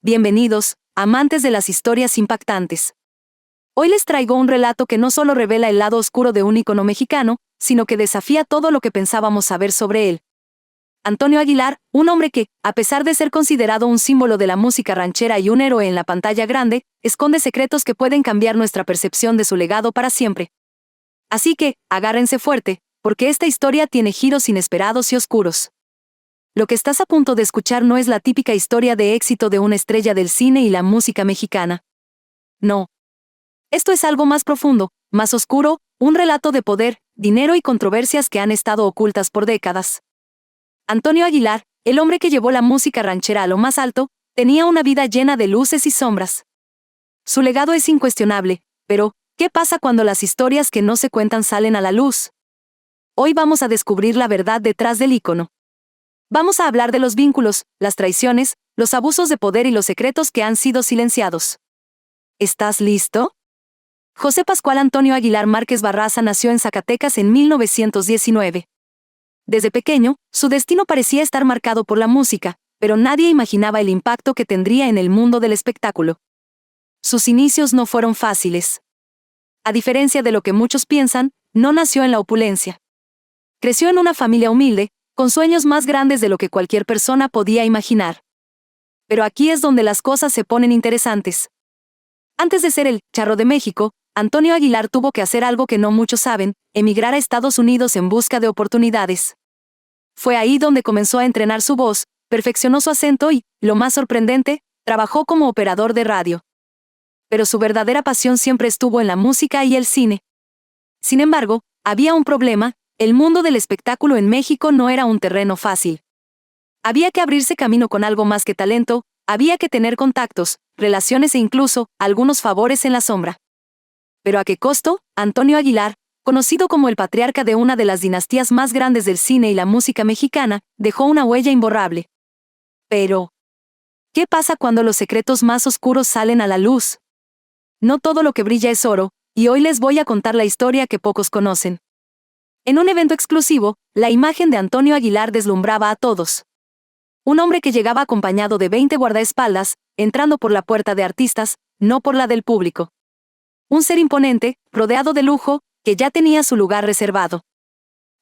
Bienvenidos, amantes de las historias impactantes. Hoy les traigo un relato que no solo revela el lado oscuro de un ícono mexicano, sino que desafía todo lo que pensábamos saber sobre él. Antonio Aguilar, un hombre que, a pesar de ser considerado un símbolo de la música ranchera y un héroe en la pantalla grande, esconde secretos que pueden cambiar nuestra percepción de su legado para siempre. Así que, agárrense fuerte, porque esta historia tiene giros inesperados y oscuros. Lo que estás a punto de escuchar no es la típica historia de éxito de una estrella del cine y la música mexicana. No. Esto es algo más profundo, más oscuro, un relato de poder, dinero y controversias que han estado ocultas por décadas. Antonio Aguilar, el hombre que llevó la música ranchera a lo más alto, tenía una vida llena de luces y sombras. Su legado es incuestionable, pero, ¿qué pasa cuando las historias que no se cuentan salen a la luz? Hoy vamos a descubrir la verdad detrás del ícono. Vamos a hablar de los vínculos, las traiciones, los abusos de poder y los secretos que han sido silenciados. ¿Estás listo? José Pascual Antonio Aguilar Márquez Barraza nació en Zacatecas en 1919. Desde pequeño, su destino parecía estar marcado por la música, pero nadie imaginaba el impacto que tendría en el mundo del espectáculo. Sus inicios no fueron fáciles. A diferencia de lo que muchos piensan, no nació en la opulencia. Creció en una familia humilde, con sueños más grandes de lo que cualquier persona podía imaginar. Pero aquí es donde las cosas se ponen interesantes. Antes de ser el Charro de México, Antonio Aguilar tuvo que hacer algo que no muchos saben, emigrar a Estados Unidos en busca de oportunidades. Fue ahí donde comenzó a entrenar su voz, perfeccionó su acento y, lo más sorprendente, trabajó como operador de radio. Pero su verdadera pasión siempre estuvo en la música y el cine. Sin embargo, había un problema: el mundo del espectáculo en México no era un terreno fácil. Había que abrirse camino con algo más que talento, había que tener contactos, relaciones e incluso algunos favores en la sombra. ¿Pero a qué costo? Antonio Aguilar, conocido como el patriarca de una de las dinastías más grandes del cine y la música mexicana, dejó una huella imborrable. Pero, ¿qué pasa cuando los secretos más oscuros salen a la luz? No todo lo que brilla es oro, y hoy les voy a contar la historia que pocos conocen. En un evento exclusivo, la imagen de Antonio Aguilar deslumbraba a todos. Un hombre que llegaba acompañado de 20 guardaespaldas, entrando por la puerta de artistas, no por la del público. Un ser imponente, rodeado de lujo, que ya tenía su lugar reservado.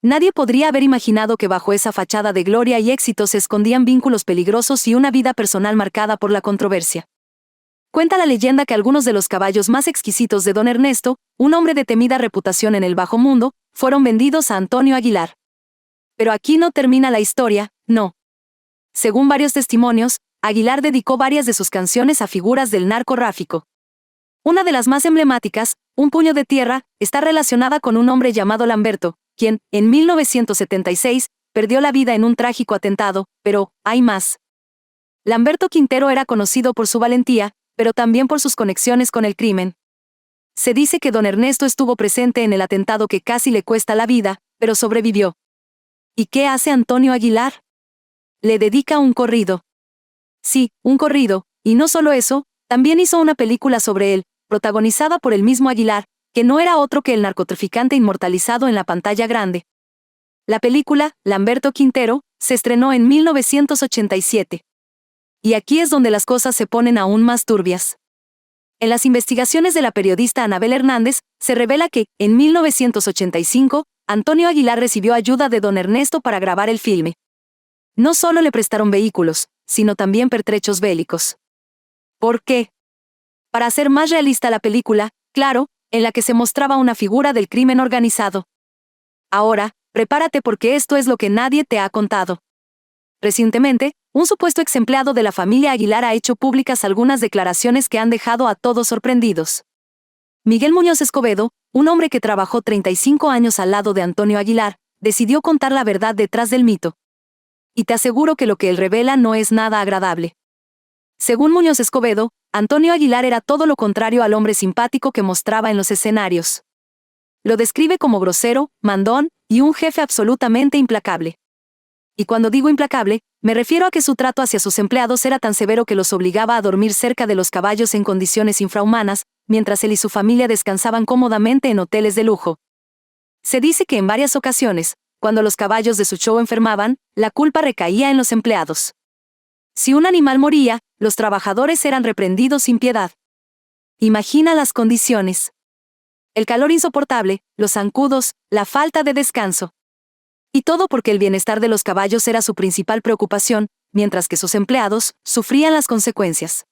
Nadie podría haber imaginado que bajo esa fachada de gloria y éxito se escondían vínculos peligrosos y una vida personal marcada por la controversia. Cuenta la leyenda que algunos de los caballos más exquisitos de don Ernesto, un hombre de temida reputación en el bajo mundo, fueron vendidos a Antonio Aguilar. Pero aquí no termina la historia, no. Según varios testimonios, Aguilar dedicó varias de sus canciones a figuras del narcotráfico. Una de las más emblemáticas, Un puño de tierra, está relacionada con un hombre llamado Lamberto, quien, en 1976, perdió la vida en un trágico atentado, pero hay más. Lamberto Quintero era conocido por su valentía, pero también por sus conexiones con el crimen. Se dice que don Ernesto estuvo presente en el atentado que casi le cuesta la vida, pero sobrevivió. ¿Y qué hace Antonio Aguilar? Le dedica un corrido. Sí, un corrido, y no solo eso, también hizo una película sobre él, protagonizada por el mismo Aguilar, que no era otro que el narcotraficante inmortalizado en la pantalla grande. La película, Lamberto Quintero, se estrenó en 1987. Y aquí es donde las cosas se ponen aún más turbias. En las investigaciones de la periodista Anabel Hernández, se revela que, en 1985, Antonio Aguilar recibió ayuda de don Ernesto para grabar el filme. No solo le prestaron vehículos, sino también pertrechos bélicos. ¿Por qué? Para hacer más realista la película, claro, en la que se mostraba una figura del crimen organizado. Ahora, prepárate porque esto es lo que nadie te ha contado. Recientemente, un supuesto exempleado de la familia Aguilar ha hecho públicas algunas declaraciones que han dejado a todos sorprendidos. Miguel Muñoz Escobedo, un hombre que trabajó 35 años al lado de Antonio Aguilar, decidió contar la verdad detrás del mito. Y te aseguro que lo que él revela no es nada agradable. Según Muñoz Escobedo, Antonio Aguilar era todo lo contrario al hombre simpático que mostraba en los escenarios. Lo describe como grosero, mandón y un jefe absolutamente implacable. Y cuando digo implacable, me refiero a que su trato hacia sus empleados era tan severo que los obligaba a dormir cerca de los caballos en condiciones infrahumanas, mientras él y su familia descansaban cómodamente en hoteles de lujo. Se dice que en varias ocasiones, cuando los caballos de su show enfermaban, la culpa recaía en los empleados. Si un animal moría, los trabajadores eran reprendidos sin piedad. Imagina las condiciones. El calor insoportable, los zancudos, la falta de descanso. Y todo porque el bienestar de los caballos era su principal preocupación, mientras que sus empleados sufrían las consecuencias.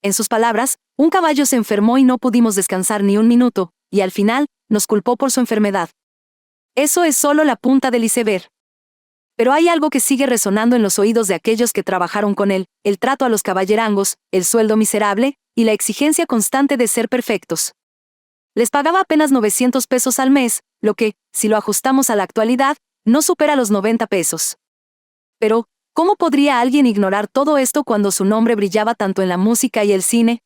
En sus palabras, un caballo se enfermó y no pudimos descansar ni un minuto, y al final, nos culpó por su enfermedad. Eso es solo la punta del iceberg. Pero hay algo que sigue resonando en los oídos de aquellos que trabajaron con él: el trato a los caballerangos, el sueldo miserable, y la exigencia constante de ser perfectos. Les pagaba apenas 900 pesos al mes, lo que, si lo ajustamos a la actualidad, no supera los 90 pesos. Pero, ¿cómo podría alguien ignorar todo esto cuando su nombre brillaba tanto en la música y el cine?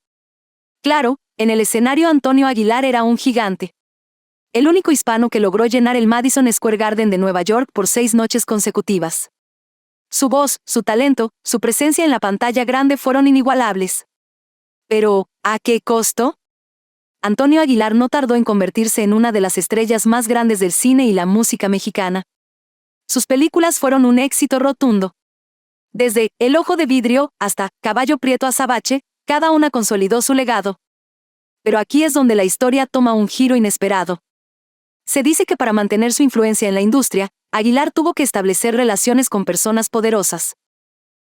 Claro, en el escenario Antonio Aguilar era un gigante. El único hispano que logró llenar el Madison Square Garden de Nueva York por 6 noches consecutivas. Su voz, su talento, su presencia en la pantalla grande fueron inigualables. Pero, ¿a qué costo? Antonio Aguilar no tardó en convertirse en una de las estrellas más grandes del cine y la música mexicana. Sus películas fueron un éxito rotundo. Desde El Ojo de Vidrio hasta Caballo Prieto Azabache, cada una consolidó su legado. Pero aquí es donde la historia toma un giro inesperado. Se dice que para mantener su influencia en la industria, Aguilar tuvo que establecer relaciones con personas poderosas.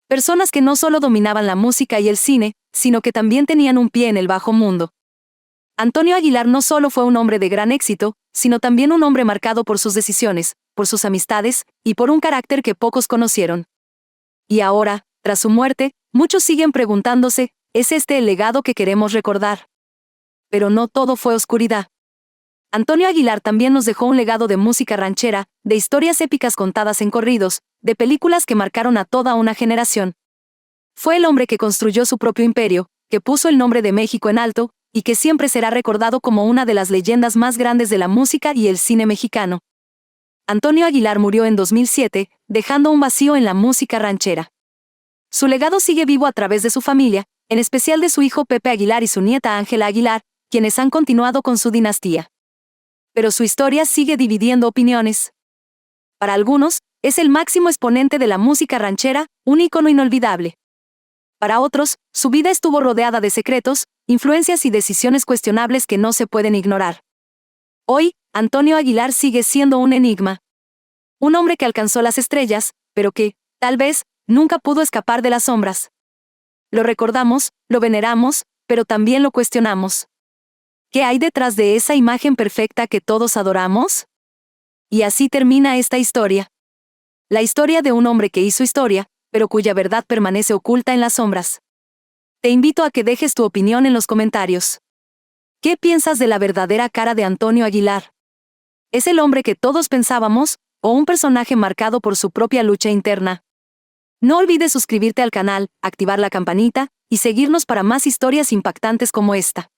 Personas que no solo dominaban la música y el cine, sino que también tenían un pie en el bajo mundo. Antonio Aguilar no solo fue un hombre de gran éxito, sino también un hombre marcado por sus decisiones, por sus amistades, y por un carácter que pocos conocieron. Y ahora, tras su muerte, muchos siguen preguntándose, ¿es este el legado que queremos recordar? Pero no todo fue oscuridad. Antonio Aguilar también nos dejó un legado de música ranchera, de historias épicas contadas en corridos, de películas que marcaron a toda una generación. Fue el hombre que construyó su propio imperio, que puso el nombre de México en alto, y que siempre será recordado como una de las leyendas más grandes de la música y el cine mexicano. Antonio Aguilar murió en 2007, dejando un vacío en la música ranchera. Su legado sigue vivo a través de su familia, en especial de su hijo Pepe Aguilar y su nieta Ángela Aguilar, quienes han continuado con su dinastía. Pero su historia sigue dividiendo opiniones. Para algunos, es el máximo exponente de la música ranchera, un ícono inolvidable. Para otros, su vida estuvo rodeada de secretos, influencias y decisiones cuestionables que no se pueden ignorar. Hoy, Antonio Aguilar sigue siendo un enigma. Un hombre que alcanzó las estrellas, pero que, tal vez, nunca pudo escapar de las sombras. Lo recordamos, lo veneramos, pero también lo cuestionamos. ¿Qué hay detrás de esa imagen perfecta que todos adoramos? Y así termina esta historia. La historia de un hombre que hizo historia, pero cuya verdad permanece oculta en las sombras. Te invito a que dejes tu opinión en los comentarios. ¿Qué piensas de la verdadera cara de Antonio Aguilar? ¿Es el hombre que todos pensábamos, o un personaje marcado por su propia lucha interna? No olvides suscribirte al canal, activar la campanita, y seguirnos para más historias impactantes como esta.